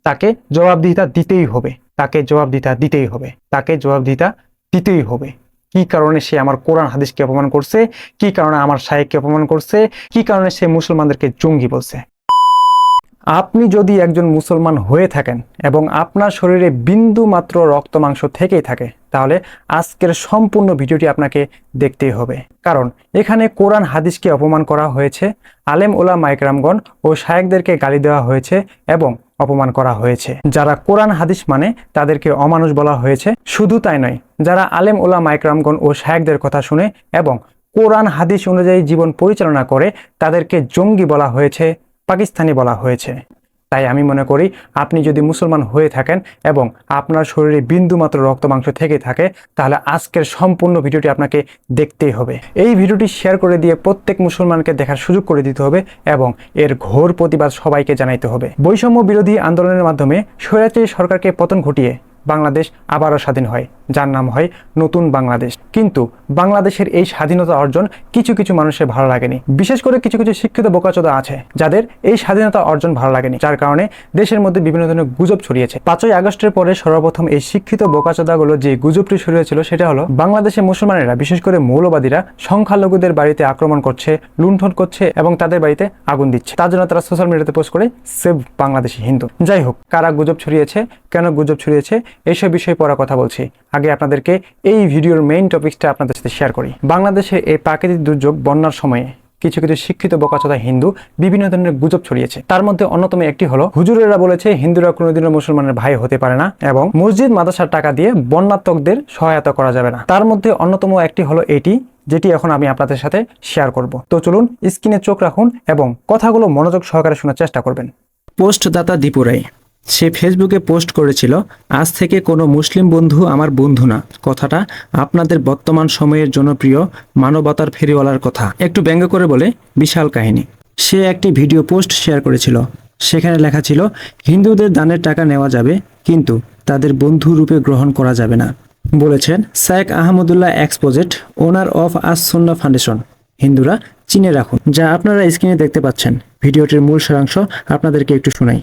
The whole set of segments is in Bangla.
তাকে জবাবদিহিতা দিতেই হবে, তাকে জবাবদিহিতা দিতেই হবে, তাকে জবাবদিহিতা দিতেই হবে। কি কারণে সে আমার কোরআন হাদিসকে অপমান করছে, কি কারণে আমার শায়েখকে অপমান করছে, কি কারণে সে মুসলমানদেরকে জঙ্গি বলছে। আপনি যদি একজন মুসলমান হয়ে থাকেন এবং আপনার শরীরে বিন্দু মাত্র রক্ত মাংস থেকেই থাকে, তাহলে আজকের সম্পূর্ণ ভিডিওটি আপনাকে দেখতেই হবে। কারণ এখানে কোরআন হাদিসকে অপমান করা হয়েছে, আলেম ওলামা ইকরামগণ ও শায়েখদেরকে গালি দেওয়া হয়েছে এবং অপমান করা হয়েছে। যারা কোরআন হাদিস মানে তাদেরকে অমানুষ বলা হয়েছে। শুধু তাই নয়, যারা আলেম ওলামা ইকরামগণ ও শায়েখদের কথা শুনে এবং কোরআন হাদিস অনুযায়ী জীবন পরিচালনা করে তাদেরকে জঙ্গি বলা হয়েছে, পাকিস্তানি বলা হয়েছে। তাই আমি মনে করি আপনি যদি মুসলমান হয়ে থাকেন এবং আপনার শরীরে বিন্দুমাত্র রক্ত মাংস থেকে থাকে, তাহলে আজকের সম্পূর্ণ ভিডিওটি আপনাকে দেখতেই হবে। এই ভিডিওটি শেয়ার করে দিয়ে প্রত্যেক মুসলমানকে দেখার সুযোগ করে দিতে হবে এবং এর ঘোর প্রতিবাদ সবাইকে জানাইতে হবে। বৈষম্য বিরোধী আন্দোলনের মাধ্যমে স্বৈরাচারী সরকারকে পতন ঘটিয়ে বাংলাদেশ আবারও স্বাধীন হয়, যার নাম হয় নতুন বাংলাদেশ। কিন্তু বাংলাদেশের এই স্বাধীনতা অর্জন কিছু কিছু মানুষের ভালো লাগেনি। বিশেষ করে কিছু কিছু শিক্ষিত বোকাচোদা আছে যাদের এই স্বাধীনতা অর্জন ভালো লাগেনি, যার কারণে দেশের মধ্যে বিভিন্ন ধরনের গুজব ছড়িয়েছে। 5ই আগস্টের পরে সর্বপ্রথম এই শিক্ষিত বোকাচোদাগুলো যে গুজবটি ছড়িয়েছিল সেটা হলো বাংলাদেশের মুসলমানেরা, বিশেষ করে মৌলবাদীরা সংখ্যালঘুদের বাড়িতে আক্রমণ করছে, লুণ্ঠন করছে এবং তাদের বাড়িতে আগুন দিচ্ছে। তার জন্য তারা সোশ্যাল মিডিয়াতে পোস্ট করে সেভ বাংলাদেশি হিন্দু। যাই হোক, কারা গুজব ছড়িয়েছে, কেন গুজব ছড়িয়েছে, এইসব বিষয়ে পড়া কথা বলছি। আগে আপনাদেরকে এই ভিডিওর মেইন টপিকসটা আপনাদের সাথে শেয়ার করি। বাংলাদেশে এই প্রাকৃতিক দুর্যোগ বন্যার সময়ে কিছু কিছু শিক্ষিত বোকাচোদা হিন্দু বিভিন্ন ধরনের গুজব ছড়িয়েছে। তার মধ্যে অন্যতম একটি হলো হুজুরেরা বলেছে হিন্দুরা কোনোদিনও মুসলমানের ভাই হতে পারে না এবং মসজিদ মাদ্রাসার টাকা দিয়ে বন্যাত্মকদের সহায়তা করা যাবে না। তার মধ্যে অন্যতম একটি হলো এটি, যেটি এখন আমি আপনাদের সাথে শেয়ার করব। তো চলুন স্ক্রিনে চোখ রাখুন এবং কথাগুলো মনোযোগ সহকারে শোনার চেষ্টা করবেন। পোস্টদাতা দীপু রায়, সে ফেসবুকে পোস্ট করেছিল, আজ থেকে কোনো মুসলিম বন্ধু আমার বন্ধু না। কথাটা আপনাদের বর্তমান সময়ের জনপ্রিয় মানবতার ফেরিওয়ালার কথা। একটু ব্যঙ্গ করে বলে বিশাল কাহিনী। সে একটি ভিডিও পোস্ট শেয়ার করেছিল, সেখানে লেখা ছিল হিন্দুদের দানের টাকা নেওয়া যাবে কিন্তু তাদের বন্ধু রূপে গ্রহণ করা যাবে না। বলেছেন শায়েখ আহমদুল্লাহ এক্সপোজেট, ওনার অফ আস সুন্নাহ ফাউন্ডেশন। হিন্দুরা চিনে রাখুন। যা আপনারা স্ক্রিনে দেখতে পাচ্ছেন, ভিডিওটির মূল সারাংশ আপনাদেরকে একটু শোনাই।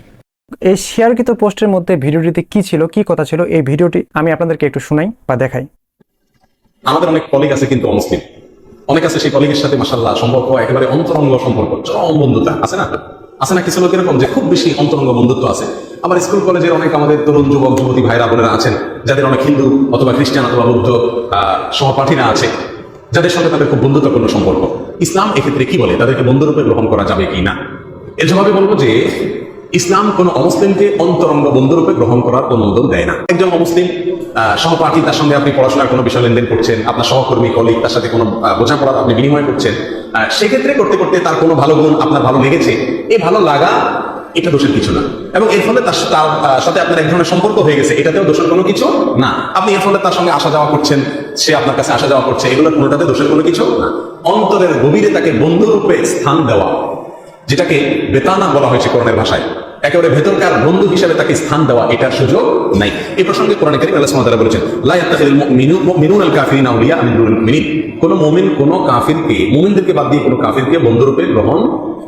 এই শেয়ারকৃত পোস্টের মধ্যে ভিডিওটিতে কি ছিল, কি কথা ছিল, এই ভিডিওটি আমি আপনাদেরকে একটু শোনাই বা দেখাই। আমাদের অনেক কলিগ আছে কিন্তু অমুসলিম, অনেক আছে সেই কলিগের সাথে মাশাআল্লাহ সম্পর্ক একেবারে অন্তরঙ্গ সম্পর্ক, চরম বন্ধুতা আছে না, আছে না কিছু লোক এরকম যে খুব বেশি অন্তরঙ্গ বন্ধুত্ব আছে। আবার স্কুল কলেজের অনেক আমাদের তরুণ যুবক যুবতী ভাইরা বোনেরা আছেন যাদের অনেক হিন্দু অথবা খ্রিস্টান অথবা বৌদ্ধ সহপাঠীরা আছে যাদের সঙ্গে তাদের খুব বন্ধুত্বপূর্ণ সম্পর্ক। ইসলাম এক্ষেত্রে কি বলে, তাদেরকে বন্ধুরূপে গ্রহণ করা যাবে কি না? এর জবাবে বলবো যে ইসলাম কোন অমুসলিমকে অন্তরঙ্গ বন্ধুরূপে গ্রহণ করার অনুমোদন দেয় না। একজন অমুসলিম সহপাঠী, তার সঙ্গে আপনি পড়াশোনার কোনো বিষয় লেনদেন করছেন, আপনার সহকর্মী কলিগ, তার সাথে কোনো বোঝাপড়া আপনি বিনিময় করছেন, সেক্ষেত্রে করতে করতে তার কোনো ভালো গুণ আপনার ভালো লেগেছে, এই ভালো লাগা এটা দোষের কিছু না। এবং এর ফলে তার সাথে আপনার এক ধরনের সম্পর্ক হয়ে গেছে, এটাতেও দোষের কোনো কিছু না। আপনি এর ফলে তার সঙ্গে আসা যাওয়া করছেন, সে আপনার কাছে আসা যাওয়া করছে, এগুলোর কোনোটাতে দোষের কোনো কিছু না। অন্তরের গভীরে তাকে বন্ধুরূপে স্থান দেওয়া, যেটাকে বেতানা বলা হয়েছে কোরআনের ভাষায়, একেবারে ভেতরকার বন্ধু হিসেবে তাকে স্থান দেওয়া, এটার সুযোগ নাই। এই প্রসঙ্গে কোরআনে কারীম আল্লাহ সুবহানাহু ওয়া তাআলা বলেছেন, লা ইয়াত্তাখিযুল মুমিনুনাল কাফিরিনা আউলিয়া মিন দুনিল মুমিনিন। কোন মুমিন কোন কাফিরকে, মুমিনদেরকে বাদ দিয়ে কোন কাফিরকে বন্ধুরূপে গ্রহণ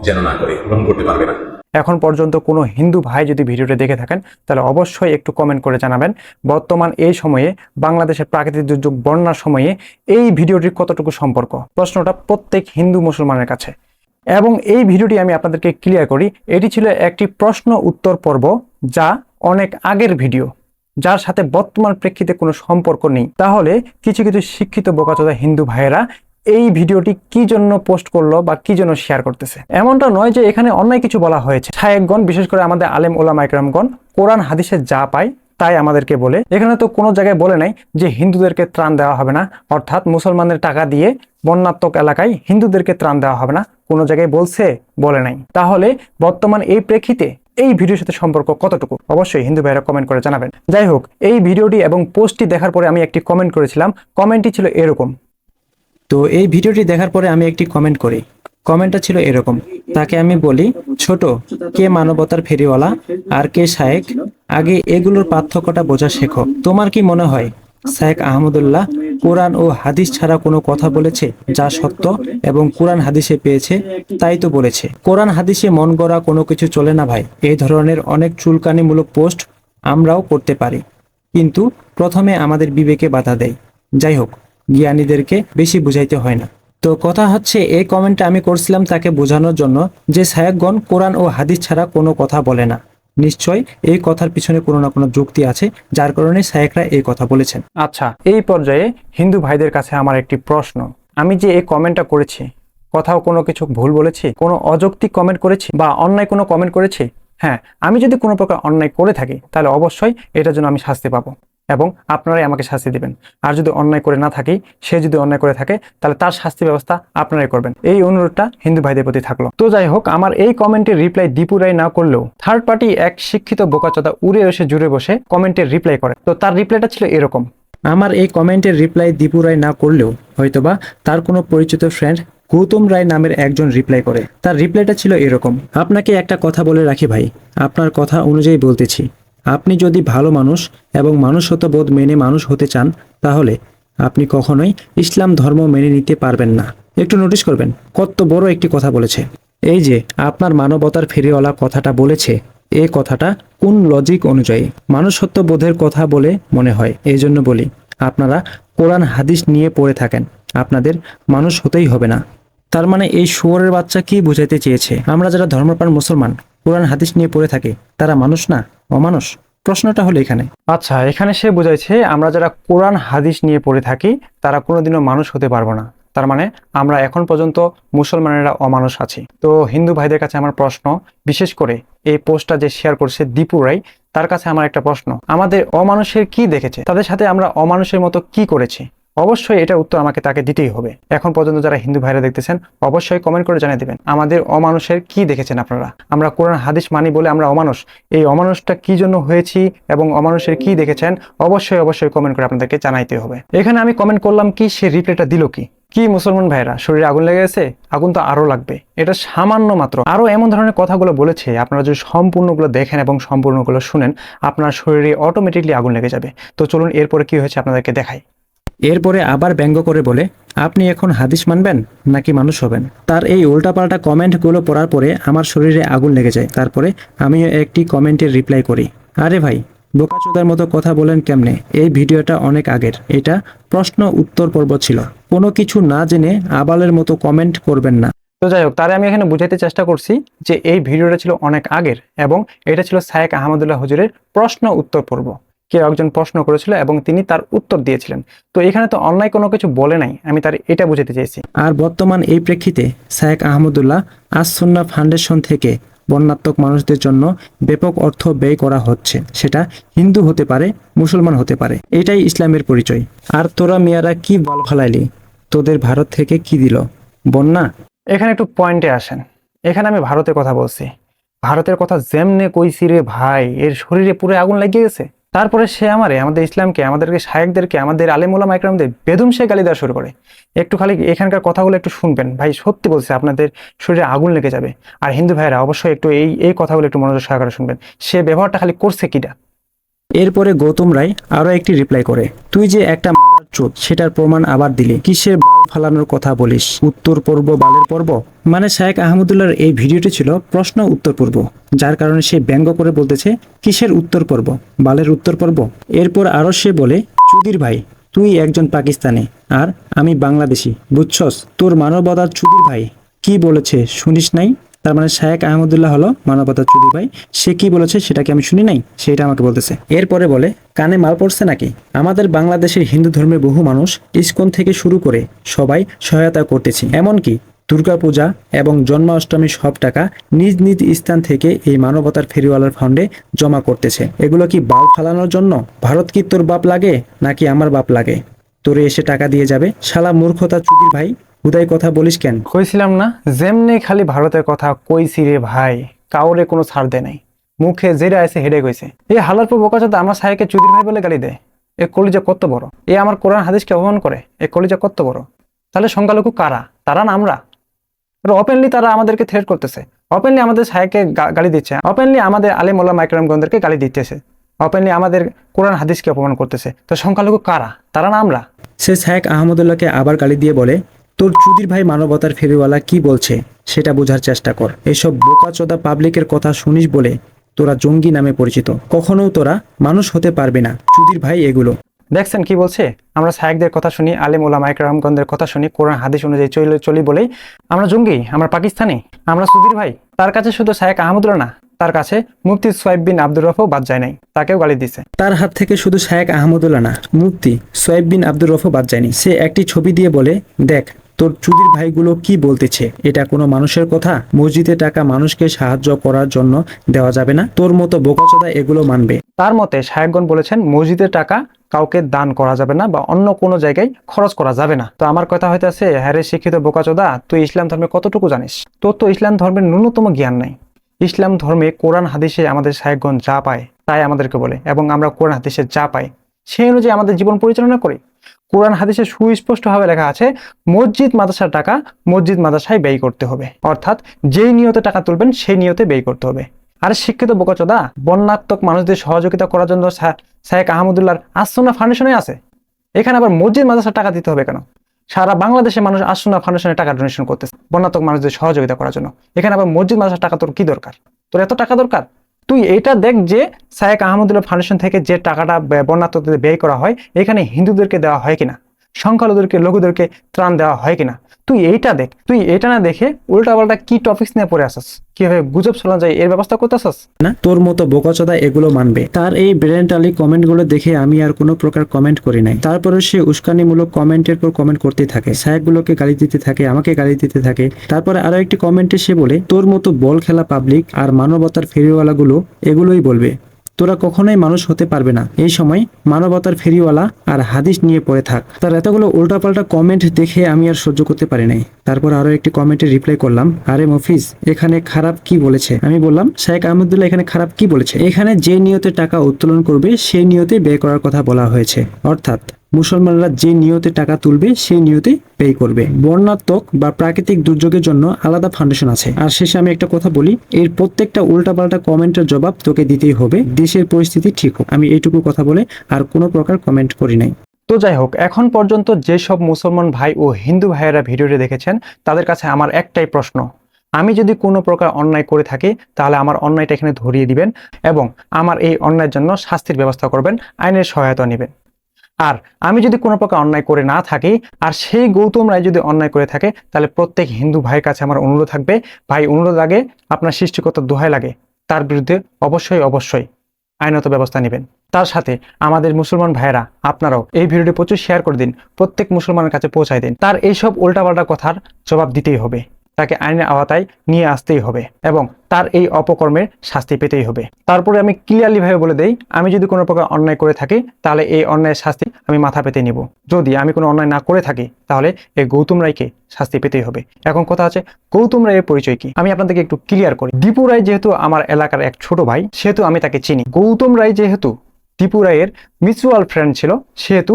যেন না করে, গ্রহণ করতে পারবে না। এখন পর্যন্ত কোনো হিন্দু ভাই যদি ভিডিওটি দেখে থাকেন তাহলে অবশ্যই একটু কমেন্ট করে জানাবেন বর্তমান এই সময়ে বাংলাদেশের প্রাকৃতিক দুর্যোগ বন্যার সময়ে এই ভিডিওটির কতটুকু সম্পর্ক। প্রশ্নটা প্রত্যেক হিন্দু মুসলমানের কাছে। এবং এই ভিডিওটি আমি আপনাদেরকে ক্লিয়ার করি, এটি ছিল একটি প্রশ্ন উত্তর পর্ব, যা অনেক আগের ভিডিও, যার সাথে বর্তমান প্রেক্ষিতে কোনো সম্পর্ক নেই। তাহলে কিছু কিছু শিক্ষিত বোকাচোদা হিন্দু ভাইয়েরা এই ভিডিওটি কি জন্য পোস্ট করলো বা কি জন্য শেয়ার করতেছে। এমনটা নয় যে এখানে অন্যায় কিছু বলা হয়েছে। শায়েখগণ, বিশেষ করে আমাদের আলেম ওলামা ইকরামগণ কোরআন হাদিসে যা পায় তাই আমাদেরকে বলে। এখানে তো কোনো জায়গায় বলে নাই যে হিন্দুদেরকে ত্রাণ দেওয়া হবে না, অর্থাৎ মুসলমানদের টাকা দিয়ে বন্যাত্মক এলাকায় হিন্দুদেরকে ত্রাণ দেওয়া হবে না, কোনো জায়গায় বলছে, বলে নাই। তাহলে বর্তমান এই প্রেক্ষিতে এই ভিডিওর সাথে সম্পর্ক কতটুকু, অবশ্যই হিন্দু ভাইরা কমেন্ট করে জানাবেন। যাই হোক, এই ভিডিওটি এবং পোস্টটি দেখার পরে আমি একটি কমেন্ট করেছিলাম। কমেন্টটি ছিল এরকম। তো এই ভিডিওটি দেখার পরে আমি একটি কমেন্ট করি, কমেন্টটা ছিল এরকম। তাকে আমি বলি, ছোট, কে মানবতার ফেরিওয়ালা আর কে শায়েখ, আগে এগুলোর পার্থক্যটা বোঝা শেখো। তোমার কি মনে হয় শায়েখ আহমদুল্লাহ কোরআন ও হাদিস ছাড়া কোনো কথা বলেছে যা সত্য এবং কোরআন হাদিসে পেয়েছে তাই তো বলেছে। কোরআন হাদিসে মন গড়া কোনো কিছু চলে না ভাই। এই ধরনের অনেক চুলকানিমূলক পোস্ট আমরাও করতে পারি, কিন্তু প্রথমে আমাদের বিবেকে বাধা দেয়। যাই হোক, জ্ঞানীদেরকে বেশি বুঝাইতে হয় না। তো কথা হচ্ছে, এই কমেন্টটা আমি করছিলাম তাকে বোঝানোর জন্য যে শায়খগণ কোরআন ও হাদিস ছাড়া কোনো কথা বলে না। নিশ্চয় এই কথার পিছনে কোনো না কোনো যুক্তি আছে, যার কারণে শায়খরা এই কথা বলেছেন। আচ্ছা, এই পর্যায়ে হিন্দু ভাইদের কাছে আমার একটি প্রশ্ন। আমি যে এই কমেন্টটা করেছি, কোথাও কোনো কিছু ভুল বলেছি, কোনো অযৌক্তিক কমেন্ট করেছি বা অন্যায় কোনো কমেন্ট করেছি? হ্যাঁ, আমি যদি কোনো প্রকার অন্যায় করে থাকি তাহলে অবশ্যই এটার জন্য আমি শাস্তি পাবো এবং আপনারাই আমাকে শাস্তি দিবেন। আর যদি অন্যায় করে না থাকি, সে যদি অন্যায় করে থাকে তাহলে তার শাস্তি ব্যবস্থা আপনারাই করবেন। এই অনুরোধটা হিন্দু ভাইদের প্রতি থাকলো। তো যাই হোক, আমার এই কমেন্টের রিপ্লাই দীপু রায় না করলেও থার্ড পার্টি এক শিক্ষিত বোকাচোদা উড়ে এসে জুড়ে বসে কমেন্টের রিপ্লাই করে। তো তার রিপ্লাইটা ছিল এরকম। আমার এই কমেন্টের রিপ্লাই দীপু রায় না করলেও হয়তোবা তার কোনো পরিচিত ফ্রেন্ড গৌতম রায় নামের একজন রিপ্লাই করে। তার রিপ্লাইটা ছিল এরকম: আপনাকে একটা কথা বলে রাখি ভাই, আপনার কথা অনুযায়ী বলতেছি, আপনি যদি ভালো মানুষ এবং মানুষত্ববোধ মেনে মানুষ হতে চান তাহলে আপনি কখনোই ইসলাম ধর্ম মেনে নিতে পারবেন না। একটু নোটিশ করবেন কত বড় একটি কথা বলেছে। এই যে আপনার মানবতার ফেরিওয়ালা কথাটা বলেছে, এই কথাটা কোন লজিক অনুযায়ী মানুষত্ববোধের কথা বলে মনে হয়? এই জন্য বলি, আপনারা কোরআন হাদিস নিয়ে পড়ে থাকেন, আপনাদের মানুষ হতেই হবে না। তার মানে এই শুয়োরের বাচ্চা কি বুঝাইতে চেয়েছে? আমরা যারা ধর্মপ্রাণ মুসলমান কোরআন হাদিস নিয়ে পড়ে থাকি, তারা মানুষ না অমানুষ? প্রশ্নটা হলো এখানে। আচ্ছা, এখানে সে বুঝাইছে আমরা যারা কোরআন হাদিস নিয়ে পড়ে থাকি তারা কোনোদিনও মানুষ হতে পারবো না। তার মানে আমরা এখন পর্যন্ত মুসলমানেরা অমানুষ আছি। তো হিন্দু ভাইদের কাছে আমার প্রশ্ন, বিশেষ করে এই পোস্টটা যে শেয়ার করছে দীপু রায়, তার কাছে আমার একটা প্রশ্ন, আমাদের অমানুষের কি দেখেছে? তাদের সাথে আমরা অমানুষের মতো কি করেছি? অবশ্যই এটা উত্তর আমাকে তাকে দিতেই হবে। এখন পর্যন্ত যারা হিন্দু ভাইরা দেখতেছেন অবশ্যই কমেন্ট করে জানিয়ে দেবেন আমাদের অমানুষের কি দেখেছেন আপনারা। আমরা কোরআন হাদিস মানি বলে আমরা অমানুষ, এই অমানুষটা কি জন্য হয়েছি এবং অমানুষের কি দেখেছেন অবশ্যই কমেন্ট করে আপনাদেরকে জানাইতে হবে। এখানে আমি কমেন্ট করলাম কি, সে রিপ্লাইটা দিল কি? কি মুসলমান ভাইরা, শরীরে আগুন লেগে গেছে? আগুন তো আরো লাগবে, এটা সামান্য মাত্র। আরো এমন ধরনের কথাগুলো বলেছে, আপনারা যদি সম্পূর্ণগুলো দেখেন এবং সম্পূর্ণগুলো শুনেন আপনার শরীরে অটোমেটিকলি আগুন লেগে যাবে। তো চলুন এরপরে কি হয়েছে আপনাদেরকে দেখাই। এরপরে আবার ব্যঙ্গ করে বলে, আপনি এখন হাদিস মানবেন নাকি মানুষ হবেন? তার এই উল্টাপাল্টা কমেন্টগুলো পড়ার পরে আমার শরীরে আগুন লেগে যায়। তারপরে আমিও একটি কমেন্টের রিপ্লাই করি, আরে ভাই বোকাচোদার মতো কথা বলেন কেমনে? এই ভিডিওটা অনেক আগের, এটা প্রশ্ন উত্তর পর্ব ছিল, কোনো কিছু না জেনে আবালের মতো কমেন্ট করবেন না। তো যাই হোক, তারে আমি এখানে বুঝাইতে চেষ্টা করছি যে এই ভিডিওটা ছিল অনেক আগের এবং এটা ছিল শায়েখ আহমদুল্লাহ হুজুরের প্রশ্ন উত্তর পর্ব। কেউ একজন প্রশ্ন করেছিল এবং তিনি তার উত্তর দিয়েছিলেন। তো এখানে তো অন্যায় কোনো কিছু বলে নাই, আমি তার এটা বুঝাতে চেয়েছি। আর বর্তমান এই প্রেক্ষিতে শায়েখ আহমদুল্লাহ আস সুন্নাহ ফাউন্ডেশন থেকে বন্যাত্মক মানুষদের জন্য ব্যাপক অর্থ ব্যয় করা হচ্ছে। সেটা হিন্দু হতে পারে, মুসলমান হতে পারে, এটাই ইসলামের পরিচয়। আর তোরা মিয়ারা কি বল ফালাইলি? তোদের ভারত থেকে কি দিল? বন্যা? এখানে একটু পয়েন্টে আসেন। এখানে আমি ভারতের কথা বলছি, ভারতের কথা যেমনে কইছি রে ভাই, এর শরীরে পুরো আগুন লাগিয়ে গেছে। তারপরে সে আমাদের ইসলামকে, আমাদেরকে, শায়েখদেরকে, আমাদের আলেম ওলামা ইকরামদের বেদম সে গালি দেওয়া শুরু করে। একটু খালি এখানকার কথাগুলো একটু শুনবেন ভাই, সত্যি বলছে আপনাদের শরীরে আগুন লেগে যাবে। আর হিন্দু ভাইরা অবশ্যই একটু এই কথাগুলো একটু মনোযোগ সহকারে শুনবেন। সে ব্যবহারটা খালি করছে কিটা। এরপরে গৌতম রায় আরো একটি রিপ্লাই করে, তুই যে একটা চোদ সেটার প্রমাণ আবার দিলি, কিসের বাল ফালানোর কথা বলিস? উত্তর পর্ব বালের পর্ব? মানে শায়েখ আহমদুল্লাহর এই ভিডিওটি ছিল প্রশ্ন উত্তর পর্ব, যার কারণে সে ব্যঙ্গ করে বলতেছে কিসের উত্তর পর্ব, বালের উত্তর পর্ব। এরপর আরো সে বলে, চুদির ভাই তুই একজন পাকিস্তানি আর আমি বাংলাদেশি, বুঝছস? তোর মানবতার চুদির ভাই কি বলেছে শুনিস নাই? তার মানে শায়েখ আহমদুল্লাহ হলো মানবতার চুদির ভাই, সে কি বলেছে সেটা কি আমি শুনি নাই? সেটা আমাকে বলতেছে। এরপরে বলে, কানে মাল পড়ছে নাকি? আমাদের বাংলাদেশের হিন্দু ধর্মের বহু মানুষ ইসকন থেকে শুরু করে সবাই সহায়তা করতেছি, এমনকি দুর্গাপূজা এবং জন্মাষ্টমী সব টাকা নিজ নিজ স্থান থেকে এই মানবতার ফেরিওয়ালার ফান্ডে জমা করতেছে। এগুলো কি বাল ফালানোর জন্য? ভারত কি তোর বাপ লাগে নাকি আমার বাপ লাগে? তোরে এসে টাকা দিয়ে যাবে? শালা মূর্খতা চুদির ভাই, হুদাই কথা বলিস কেন? কইছিলাম না, যেমনি খালি ভারতের কথা কইছি রে ভাই, কাউরে কোনো ছাড় দেয় নাই, মুখে যেটা আছে হেডে কইছে। এই হালারপুর বোকাচোদা আমার শায়েখকে চুদির ভাই বলে গালি দেয়। এ কলিজা কত বড়! এ আমার কোরআন হাদিসকে অপমান করে, এ কলিজা কত বড়! তাহলে সংখ্যালঘু কারা? তারা না আমরা? ওপেনলি তারা আমাদেরকে থ্রেট করতেছে, ওপেনলি আমাদের শায়েখকে গালি দিচ্ছে, ওপেনলি আমাদের আলেম ওলামা ইকরামগণদেরকে গালি দিতেছে, ওপেনলি আমাদের কোরআন হাদিসকে অপমান করতেছে। তো সংখ্যালঘু কারা? তারা না আমরা? সে শায়েখ আহমদুল্লাহকে আবার গালি দিয়ে বলে, তোর চুদির ভাই মানবতার ফেরিওয়ালা কি বলছে সেটা বোঝার চেষ্টা কর। এসব বোকাচোদা পাবলিকের কথা শুনিস বলে তোরা জঙ্গি নামে পরিচিত, কখনো তোরা মানুষ হতে পারবি না চুদির ভাই এগুলো। দেখছেন কি বলছে? আমরা শায়েখদের কথা শুনি, আলেম ওলামা ইকরামগণদের কথা শুনি, কোরআন হাদিস অনুযায়ী চলি বলেই আমরা জঙ্গি, আমরা পাকিস্তানি, আমরা সুধীর ভাই। তার কাছে শুধু শায়েখ আহমদুল্লাহ না, তার কাছে মুফতি সোয়াইব বিন আব্দুর রফও বাদ যায় নাই, তাকেও গালি দিছে। তার হাত থেকে শুধু শায়েখ আহমদুল্লাহ না, মুফতি সোয়াইব বিন আব্দুর রফও বাদ যায়নি। সে একটি ছবি দিয়ে বলে, দেখ তোর চুদির ভাইগুলো কি বলতেছে, এটা কোনো মানুষের কথা? মসজিদে টাকা মানুষকে সাহায্য করার জন্য দেওয়া যাবে না? তোর মতো বোকাচোদা এগুলো মানবে? তার মতে শায়েখগণ বলেছেন মসজিদের টাকা কাউকে দান করা যাবে না বা অন্য কোনো জায়গায় খরচ করা যাবে না। তো আমার কথা হইতেছে, হ্যাঁ রে শিক্ষিত বোকাচোদা, তুই ইসলাম ধর্মে কতটুকু জানিস? তোর তো ইসলাম ধর্মের ন্যূনতম জ্ঞান নাই। ইসলাম ধর্মে কোরআন হাদিসে আমাদের শায়েখগণ যা পায় তাই আমাদেরকে বলে, এবং আমরা কোরআন হাদিসে যা পাই সেই অনুযায়ী আমাদের জীবন পরিচালনা করি। কোরআন হাদিসে সুস্পষ্টভাবে লেখা আছে মসজিদ মাদ্রাসার টাকা মসজিদ মাদ্রাসায় ব্যয় করতে হবে, অর্থাৎ যেই নিয়তে টাকা তুলবেন সেই নিয়তে ব্যয় করতে হবে। আর শিক্ষিত বোকাচোদা, বন্যাত্মক মানুষদের সহযোগিতা করার জন্য শায়েখ আহমদুল্লাহর আসুন্নাহ ফাউন্ডেশনে আছে, এখানে আবার মসজিদ মাদ্রাসার টাকা দিতে হবে কেন? সারা বাংলাদেশে মানুষ আসুন্নাহ ফাউন্ডেশনে টাকা ডোনেশন করতেছে বন্যাত্মক মানুষদের সহযোগিতা করার জন্য, এখানে আবার মসজিদ মাদ্রাসার টাকা তোর কি দরকার? তোর এত টাকা দরকার? তুই এটা দেখ যে শায়েখ আহমদুল্লাহ ফাউন্ডেশন থেকে যে টাকাটা বন্যাত্মকদের ব্যয় করা হয় এখানে হিন্দুদেরকে দেওয়া হয় কিনা, লঘুদেরকে ত্রাণ দেওয়া হয় কিনা, তুই এইটা দেখ। তুই এটা না দেখে উল্টাপাল্টা কি টপিক্স নিয়ে পড়ে আসস, কিভাবে গুজব ছড়ানো যায় এর ব্যবস্থা করতেছস না? তোর মতো বোকাচোদা এগুলো মানবে? তার এই ব্রেনটালি কমেন্টগুলো দেখে আমি আর কোনো প্রকার কমেন্ট করি নাই। তারপরে সে উস্কানিমূলক কমেন্টের পর কমেন্ট করতে থাকে, শায়েখগুলোকে গালি দিতে থাকে, আমাকে গালি দিতে থাকে। তারপরে আরো একটি কমেন্টে সে বলে, তোর মতো বল খেলা পাবলিক আর মানবতার ফেরিওয়ালাগুলো এগুলোই বলবে তোরা কখনোই মানুষ হতে পারবে না। এই সময় মানবতার ফেরিওয়ালা আর হাদিস নিয়ে পড়ে থাক। তার এতগুলো উল্টাপাল্টা কমেন্ট দেখে আমি আর সহ্য করতে পারি নাই। তারপর আরো একটি কমেন্টে রিপ্লাই করলাম, আরে মফিজ এখানে খারাপ কি বলেছে? আমি বললাম, শায়েখ আহমদুল্লাহ এখানে খারাপ কি বলেছে? এখানে যে নিয়তে টাকা উত্তোলন করবে সেই নিয়তে ব্যয় করার কথা বলা হয়েছে, অর্থাৎ মুসলমানরা যে নিয়তে টাকা তুলবে সেই নিয়তে পে করবে। বন্যাত্মক বা প্রাকৃতিক দুর্যোগের জন্য আলাদা ফাউন্ডেশন আছে। আর শেষে আমি একটা কথা বলি, এর প্রত্যেকটা উল্টাপাল্টা কমেন্টের জবাব তোকে দিতেই হবে, দেশের পরিস্থিতি ঠিক হোক। আমি এইটুকু কথা বলে আর কোনো প্রকার কমেন্ট করি নাই। তো যাই হোক, এখন পর্যন্ত যেসব মুসলমান ভাই ও হিন্দু ভাইয়েরা ভিডিওটি দেখেছেন তাদের কাছে আমার একটাই প্রশ্ন, আমি যদি কোনো প্রকার অন্যায় করে থাকি তাহলে আমার অন্যায়টা এখানে ধরিয়ে দিবেন এবং আমার এই অন্যায়ের জন্য শাস্তির ব্যবস্থা করবেন, আইনের সহায়তা নেবেন। আর আমি যদি কোনো প্রকার অন্যায় করে না থাকি আর সেই গৌতম রায় যদি অন্যায় করে থাকে তাহলে প্রত্যেক হিন্দু ভাইয়ের কাছে আমার অনুরোধ থাকবে, ভাই অনুরোধ লাগে, আপনার সৃষ্টিকর্তার দোহাই লাগে, তার বিরুদ্ধে অবশ্যই আইনত ব্যবস্থা নেবেন। তার সাথে আমাদের মুসলমান ভাইয়েরা আপনারাও এই ভিডিওটি প্রচুর শেয়ার করে দিন, প্রত্যেক মুসলমানের কাছে পৌঁছায় দিন। তার এইসব উল্টাপাল্টা কথার জবাব দিতেই হবে, তাকে আইনের আওতায় নিয়ে আসতেই হবে এবং তার এই অপকর্মের শাস্তি পেতেই হবে। তারপরে আমি ক্লিয়ারলি ভাবে বলে দেই, আমি যদি কোনো প্রকার অন্যায় করে থাকি তাহলে এই অন্যায়ের শাস্তি আমি মাথা পেতে নিব। যদি আমি কোনো অন্যায় না করে থাকি তাহলে এই গৌতম রায়কে শাস্তি পেতেই হবে। এখন কথা আছে গৌতম রায়ের পরিচয় কি, আমি আপনাদেরকে একটু ক্লিয়ার করি। দীপু রায় যেহেতু আমার এলাকার এক ছোট ভাই সেহেতু আমি তাকে চিনি। গৌতম রায় যেহেতু দীপু রায়ের মিউচুয়াল ফ্রেন্ড ছিল সেহেতু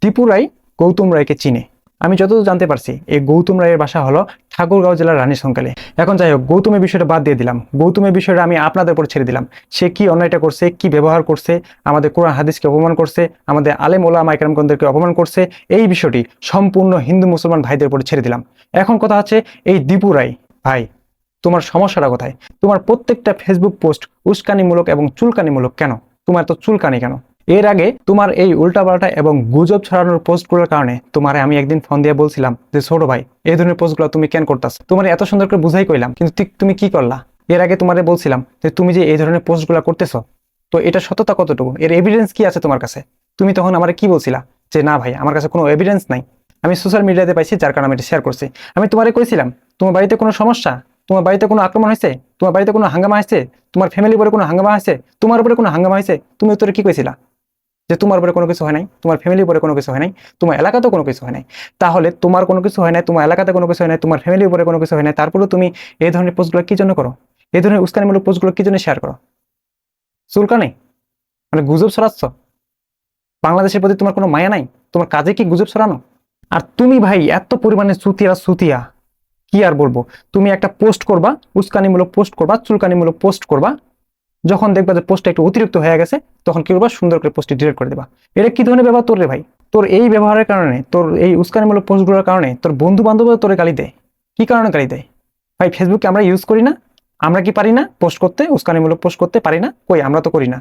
দীপু রায় গৌতম রায়কে চিনে। আমি যতদূর জানতে পারছি এই গৌতম রায়ের বাসা হলো ঠাকুরগাঁও জেলার রানীশঙ্কালে। এখন যাই হোক, গৌতমের বিষয়টা বাদ দিয়ে দিলাম, গৌতমের বিষয়টা আমি আপনাদের উপর ছেড়ে দিলাম। সে কি অন্যায়টা করছে, কি ব্যবহার করছে, আমাদের কোরআন হাদিসকে অপমান করছে, আমাদের আলেম ওলামা ইকরামগণদেরকে অপমান করছে, এই বিষয়টি সম্পূর্ণ হিন্দু মুসলমান ভাইদের উপর ছেড়ে দিলাম। এখন কথা হচ্ছে এই দীপু রায় ভাই, তোমার সমস্যাটা কোথায়? তোমার প্রত্যেকটা ফেসবুক পোস্ট উস্কানিমূলক এবং চুলকানিমূলক কেন? তোমার তো চুলকানি কেন? এর আগে তোমার এই উল্টাপাল্টা এবং গুজব ছড়ানোর পোস্টগুলোর কারণে তোমারে আমি একদিন ফোন দিয়ে বলছিলাম যে ছোট ভাই এই ধরনের পোস্টগুলো তুমি কেন করতেছ, তোমার এত সুন্দর করে বুঝাই কইলাম, কিন্তু তুমি কি করলা? এর আগে তোমারে বলছিলাম যে তুমি যে এই ধরনের পোস্টগুলো করতেছ তো এটা সততা কতটুকু, এর এভিডেন্স কি আছে তোমার কাছে? তুমি তখন আমারে কি বলছিলা যে না ভাই আমার কাছে কোনো এভিডেন্স নাই, আমি সোশ্যাল মিডিয়াতে পাইছি যার কারণে আমি এটা শেয়ার করছি। আমি তোমারে কইছিলাম তোমার বাড়িতে কোনো সমস্যা, তোমার বাড়িতে কোনো আক্রমণ হয়েছে, তোমার বাড়িতে কোনো হাঙ্গামা হয়েছে, তোমার ফ্যামিলির উপরে কোনো হাঙ্গামা হয়েছে, তোমার উপরে কোনো হাঙ্গামা হয়েছে, তুমি উত্তরে কি কইছিলা? যে তোমার উপরে কোনো কিছু হয় নাই, তোমার ফ্যামিলির উপরে কোনো কিছু হয় নাই, তোমার এলাকাতেও কোনো কিছু হয় নাই। তাহলে তোমার কোনো কিছু হয় নাই, তোমার এলাকাতে কোনো কিছু হয় নাই, তোমার ফ্যামিলির উপরে কোনো কিছু হয় নাই, তারপরেও তুমি এই ধরনের পোস্টগুলো কি জন্য করো? এই ধরনের উস্কানিমূলক পোস্টগুলো কি জন্য শেয়ার করো? চুলকানি মানে গুজব ছড়াচ্ছ? বাংলাদেশের প্রতি তোমার কোনো মায়া নাই? তোমার কাজে কি গুজব ছড়ানো? আর তুমি ভাই এত পরিমাণে সুতিয়া কি আর বলবো, তুমি একটা পোস্ট করবা, উস্কানিমূলক পোস্ট করবা, চুলকানিমূলক পোস্ট করবা, যখন দেখবা যে পোস্টটা একটু অতিরিক্ত হয়ে গেছে তখন কি করবা, সুন্দর করে পোস্টটি ডিলিট করে দেবা। এটা কি ধরনের ব্যবহার তোর রে ভাই? তোর এই ব্যবহারের কারণে, তোর এই উস্কানিমূলক পোস্টগুলোর কারণে তোর বন্ধু বান্ধবও তোরে গালি দেয়। কি কারণে গালি দেয় ভাই? ফেসবুকে আমরা ইউজ করি না? আমরা কি পারি না পোস্ট করতে, উস্কানিমূলক পোস্ট করতে পারি না? কই, আমরা তো করি না।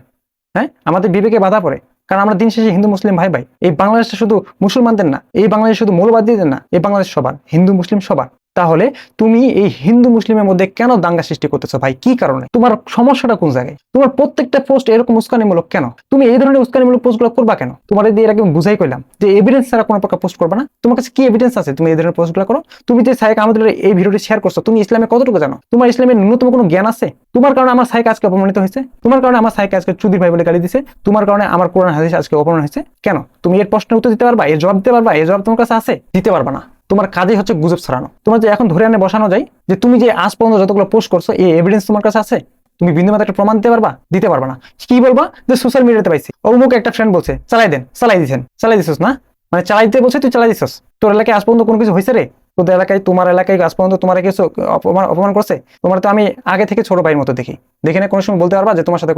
হ্যাঁ, আমাদের বিবেকে বাধা পড়ে, কারণ আমরা দিন শেষে হিন্দু মুসলিম ভাই ভাই। এই বাংলাদেশটা শুধু মুসলমানদের না, এই বাংলাদেশ শুধু মৌলবাদীদের না, এই বাংলাদেশ সবার, হিন্দু মুসলিম সবার। তাহলে তুমি এই হিন্দু মুসলিমের মধ্যে কেন দাঙ্গা সৃষ্টি করতেছো ভাই? কি কারণে? তোমার সমস্যাটা কোন জায়গায়? তোমার প্রত্যেকটা পোস্ট এরকম উস্কানিমূলক কেন? তুমি এই ধরনের উস্কানিমূলক পোস্টগুলো করবা কেন? তোমার এই এর আগে বুঝাই কইলাম যে এভিডেন্স ছাড়া কোনো প্রকার পোস্ট করবা না। তোমার কাছে কি এভিডেন্স আছে তুমি এই ধরনের পোস্টগুলো করো? তুমি যে সাইক আমাদের এই ভিডিওটি শেয়ার করছো, তুমি ইসলামে কতটুকু জানো? তোমার ইসলামের ন্যূনতম কোনো জ্ঞান আছে? তোমার কারণে আমার সাইক আজকে অপমানিত হয়েছে, তোমার কারণে আমার সাইক আজকে চুদির ভাই বলে গালি দিছে, তোমার কারণে আমার কোরআন হাদিস আজকে অপমান হয়েছে। কেন? তুমি এর প্রশ্নের উত্তর দিতে পারবা? এর জবাব দিতে পারবা? এর জবাব তোমার কাছে আছে? দিতে পারবা না। তোমার কাজই হচ্ছে গুজব ছড়ানো। তোমার যে এখন ধরে আনে বসানো যায় যে তুমি যে আজ পর্যন্ত যতগুলো পোস্ট করছো, এই এভিডেন্স তোমার কাছে আছে? তুমি বিন্দুমাত্র একটা প্রমাণ দিতে পারবা? দিতে পারবা না। কি বলবা? যে সোশ্যাল মিডিয়াতে পাইছি, অমুক একটা ফ্রেন্ড বলছে চালাই দেন, চালাই দিছেন, চালাই দিছিস না? মানে চালাই দিতে বলছে, তুই চালাই দিছিস? তোর এলাকায় আজ পর্যন্ত কোনো কিছু হয়েছে রে? তোদের এলাকায়, তোমার এলাকায় আজ পর্যন্ত তোমার কিছু অপমান করছে? তোমার তো আমি আগে থেকে ছোট ভাইয়ের মতো দেখি, দেখে না কোনো সময় বলতে পারবা যে তোমার সাথে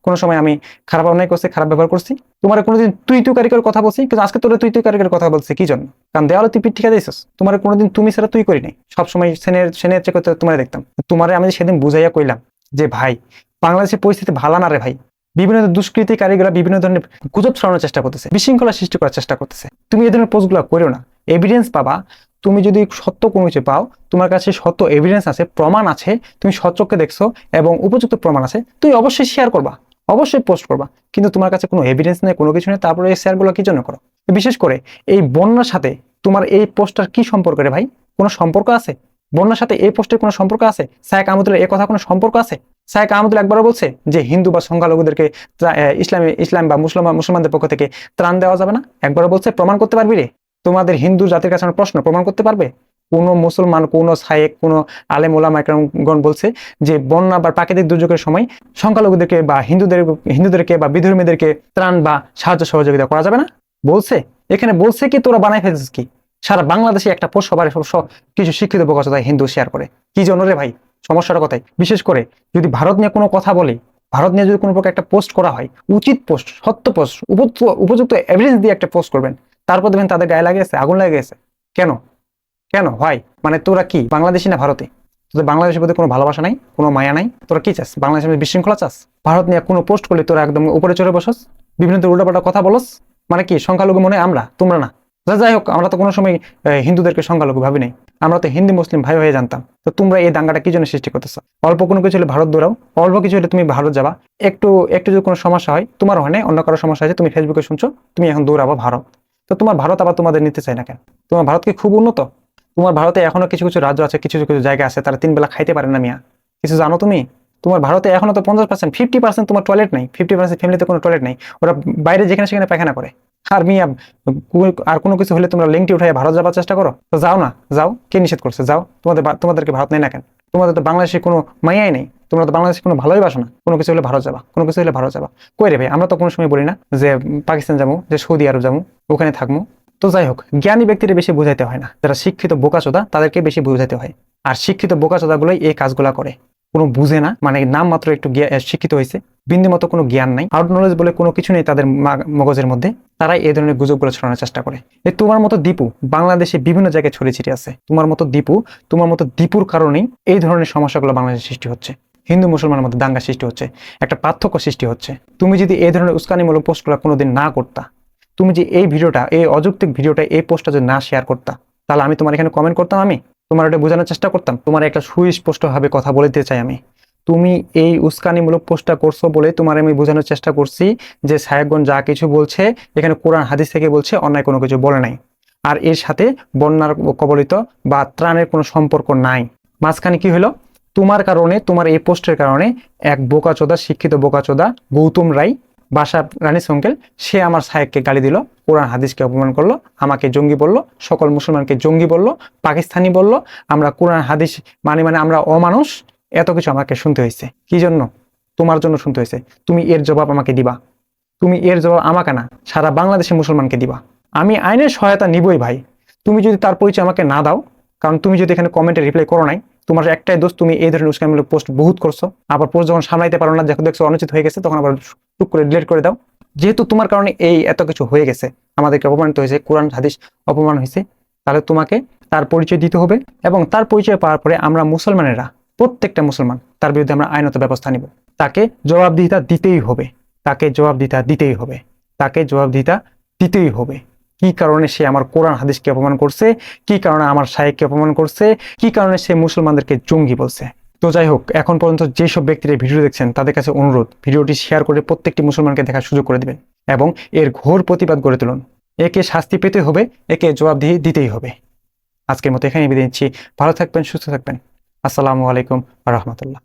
কোনো সময় আমি খারাপ অন্যায় করছি, খারাপ ব্যবহার করছি? তোমার কোনোদিন তুই কারিগর কথা বলছি? কিন্তু আজকে তোরা তুই কারিগর কথা বলছে কি জন্য? কারণ দেওয়ালে তুই পিঠ ঠিকা দিয়েছিস। তোমার কোনোদিন তুমি ছাড়া তুই করি নাই, সবসময় সেনের চেক করতে তোমার দেখতাম। তোমার আমি সেদিন বুঝাইয়া কইলাম যে ভাই, বাংলাদেশের পরিস্থিতি ভালো না রে ভাই। বিভিন্ন দুষ্কৃতিকারীরা বিভিন্ন ধরনের গুজব ছড়ানোর চেষ্টা করতেছে, বিশৃঙ্খলা সৃষ্টি করার চেষ্টা করতেছে। তুমি এই ধরনের পোস্টগুলো করো না। এভিডেন্স পাবা, তুমি যদি সত্য কোনো কিছু পাও, তোমার কাছে সত্য এভিডেন্স আছে, প্রমাণ আছে, তুমি সচক্ষে দেখছো এবং উপযুক্ত প্রমাণ আছে, তুমি অবশ্যই শেয়ার করবা, অবশ্যই পোস্ট করবা। কিন্তু তোমার কাছে কোনো এভিডেন্স নেই, কোনো কিছু নেই, তারপরে এই শেয়ারগুলো কি জন্য করো? বিশেষ করে এই বন্যার সাথে তোমার এই পোস্টটার কি সম্পর্ক রে ভাই? কোনো সম্পর্ক আছে? বন্যার সাথে এই পোস্টের কোনো সম্পর্ক আছে? শায়েখ আহমদুল্লাহ এ কথা কোনো সম্পর্ক আছে? শায়েখ আহমদুল্লাহ একবারও বলছে যে হিন্দু বা সংখ্যালঘুদেরকে ইসলাম বা মুসলমানদের পক্ষ থেকে ত্রাণ দেওয়া যাবে না? একবারও বলছে? প্রমাণ করতে পারবি রে? তোমাদের হিন্দু জাতির কাছে আমার প্রশ্ন, প্রমাণ করতে পারবে কোনো মুসলমান, কোনো শায়েখ, কোনো আলেম ওলামা একরামগণ বলছে যে বন্যা বা প্রাকৃতিক দুর্যোগের সময় সংখ্যালঘুদেরকে বা হিন্দুদেরকে বা বিধর্মীদেরকে ত্রাণ বা সাহায্য সহযোগিতা করা যাবে না? বলছে? এখানে বলছে কি তোরা বানাই ফেলছিস কি? সারা বাংলাদেশে একটা পোস্ট সবার কিছু শিক্ষিত বোকাচোদা হিন্দু শেয়ার করে, কি জন্য রে ভাই? সমস্যাটা কথাই। বিশেষ করে যদি ভারত নিয়ে কোনো কথা বলে, ভারত নিয়ে যদি কোনো প্রকার একটা পোস্ট করা হয়, উচিত পোস্ট, সত্য পোস্ট, উপযুক্ত এভিডেন্স দিয়ে একটা পোস্ট করবেন, তারপর দেখবেন তাদের গায়ে লাগে গেছে, আগুন লাগে গেছে। কেন? কেন ভাই? মানে তোরা কি বাংলাদেশি না ভারতে? তোদের বাংলাদেশের প্রতি কোনো ভালোবাসা নাই, কোনো মায়া নাই? তোরা কি চাস? বাংলাদেশের মধ্যে বিশৃঙ্খলা চাস? ভারত নিয়ে কোনো পোস্ট করলে তোরা একদম উপরে চড়ে বসস, বিভিন্ন উল্টাপাল্টা কথা বলস। মানে কি সংখ্যালঘু মনে আমরা, তোমরা না? যাই হোক, আমরা তো কোনো সময় হিন্দুদেরকে সংখ্যালঘু ভাবি নাই, আমরা তো হিন্দু মুসলিম ভাই হয়ে জানতাম। তো তোমরা এই দাঙ্গাটা কি জন্য সৃষ্টি করতেছো? অল্প কোনো কিছু হলে ভারত দৌড়াও, অল্প কিছু হলে তুমি ভারত যাবা, একটু যদি কোনো সমস্যা হয়, তোমার হয় না, অন্য কারো সমস্যা আছে, তুমি ফেসবুকে শুনছো, তুমি এখন দৌড়াবো ভারত। তো তোমার ভারত আবার তোমাদের নিতে চায় না কেন? তোমার ভারত কি খুব উন্নত? তোমার ভারতে এখনো কিছু রাজ্য আছে, কিছু জায়গা আছে, তারা 3 বেলা খাইতে পারে না মিয়া। কিছু জানো তুমি? তোমার ভারতে এখনো তো 50%, 50% তোমার টয়লেট নাই, 50% ফ্যামিলিতে কোনো টয়লেট নাই, ওরা বাইরে যেখানে সেখানে পায়খানা করে। আর মিয়া, আর কোনো কিছু হলে তোমরা লিঙ্কটি উঠাই ভারত যাবার চেষ্টা করো। তো যাও না, যাও, কে নিষেধ করছে? যাও, তোমাদেরকে ভারত নেই না কেন? তোমাদের তো বাংলাদেশে কোনো মায়াই নেই, তোমরা তো বাংলাদেশে কোনো ভালোই বাসো না। কোনো কিছু হলে ভারত যাবা, কোনো কিছু হলে ভারত যাবা। কই রে ভাই, আমরা তো কোনো সময় বলি না যে পাকিস্তান যাবো, যে সৌদি আরব যাবো, ওখানে থাকবো। তো যাই হোক, জ্ঞানী ব্যক্তিরা বেশি বোঝাইতে হয় না, যারা শিক্ষিত বোকাচোদা তাদেরকে বেশি বোঝাইতে হয়। আর শিক্ষিত বোকাচোদাগুলোই এই কাজগুলা করে, কোনো বুঝে না, মানে নাম মাত্র একটু শিক্ষিত হয়েছে, বিন্দু মতো কোনো জ্ঞান নাই, আউট নলেজ বলে কোনো কিছু নেই তাদের মগজের মধ্যে, তারাই এই ধরনের গুজবগুলো ছড়ানোর চেষ্টা করে। তোমার মতো দীপু বাংলাদেশে বিভিন্ন জায়গায় ছড়িয়ে ছিটিয়ে আছে। তোমার মতো দীপুর কারণেই এই ধরনের সমস্যাগুলো বাংলাদেশে সৃষ্টি হচ্ছে, হিন্দু মুসলমানের মধ্যে দাঙ্গা সৃষ্টি হচ্ছে, একটা পার্থক্য সৃষ্টি হচ্ছে। তুমি যদি এই ধরনের উস্কানিমূলক পোস্টগুলো কোনোদিন না করতা, তুমি যে এই ভিডিওটা, এই অযৌক্তিক ভিডিওটা, এই পোস্টটা যদি না শেয়ার করতা, তাহলে আমি তোমার এখানে কমেন্ট করতাম, আমি তোমার এটা বোঝানোর চেষ্টা করতাম, তোমার একটা সুস্পষ্টভাবে কথা বলে দিতে চাই আমি। তুমি এই উস্কানিমূলক পোস্টটা করছো বলে তোমার আমি বোঝানোর চেষ্টা করছি যে শায়েখগণ যা কিছু বলছে এখানে কোরআন হাদিস থেকে বলছে, অন্যায় কোনো কিছু বলে নাই। আর এর সাথে বন্যার কবলিত বা ত্রাণের কোনো সম্পর্ক নাই। মাঝখানে কি হলো? তোমার কারণে, তোমার এই পোস্টের কারণে এক বোকাচোদা, শিক্ষিত বোকাচোদা গৌতম রায়, বাসা রানী সংকেল, সে আমার শায়েখকে গালি দিল, কোরআন হাদিসকে অপমান করলো, আমাকে জঙ্গি বললো, সকল মুসলমানকে জঙ্গি বললো, পাকিস্তানি বললো, আমরা কোরআন হাদিস মানে আমরা অমানুষ, এত কিছু আমাকে শুনতে হয়েছে। কি জন্য? তোমার জন্য শুনতে হয়েছে। তুমি এর জবাব আমাকে দিবা, তুমি এর জবাব আমাকে না, সারা বাংলাদেশের মুসলমানকে দিবা। আমি আইনের সহায়তা নিবই ভাই। তুমি যদি তার পরিচয় আমাকে না দাও, কারণ তুমি যদি এখানে কমেন্টে রিপ্লাই করো নাই, তোমার একটাই দোষ, তুমি এই ধরনের উস্কানিমূলক পোস্ট বহুত করছো। আবার পোস্ট যখন সামলাইতে পারো না, যখন দেখছো অনুচিত হয়ে গেছে, তখন আবার টুক করে ডিলিট করে দাও। যেহেতু তোমার কারণে এই এত কিছু হয়ে গেছে, আমাদেরকে অপমানিত হয়েছে, কোরআন হাদিস অপমান হয়েছে, তাহলে তোমাকে তার পরিচয় দিতে হবে এবং তার পরিচয় পাওয়ার পরে আমরা মুসলমানেরা, প্রত্যেকটা মুসলমান তার বিরুদ্ধে আমরা আইনত ব্যবস্থা নিব। তাকে জবাবদিহিতা দিতেই হবে, তাকে জবাবদিহিতা দিতেই হবে, তাকে জবাবদিহিতা দিতেই হবে। কি কারণে সে আমার কোরআন হাদিসকে অপমান করছে, কি কারণে আমার শায়েখকে অপমান করছে, কি কারণে সে মুসলমানদেরকে জঙ্গি বলছে। তো যাই হোক, এখন পর্যন্ত যেসব ব্যক্তিরা ভিডিও দেখছেন তাদের কাছে অনুরোধ, ভিডিওটি শেয়ার করে প্রত্যেকটি মুসলমানকে দেখার সুযোগ করে দিবেন এবং এর ঘোর প্রতিবাদ গড়ে তুলুন। একে শাস্তি পেতে হবে, একে জবাবদিহি দিতেই হবে। আজকের মতো এখানেই বিদায় নিচ্ছি। ভালো থাকবেন, সুস্থ থাকবেন। আসসালামু আলাইকুম ওয়া রাহমাতুল্লাহ।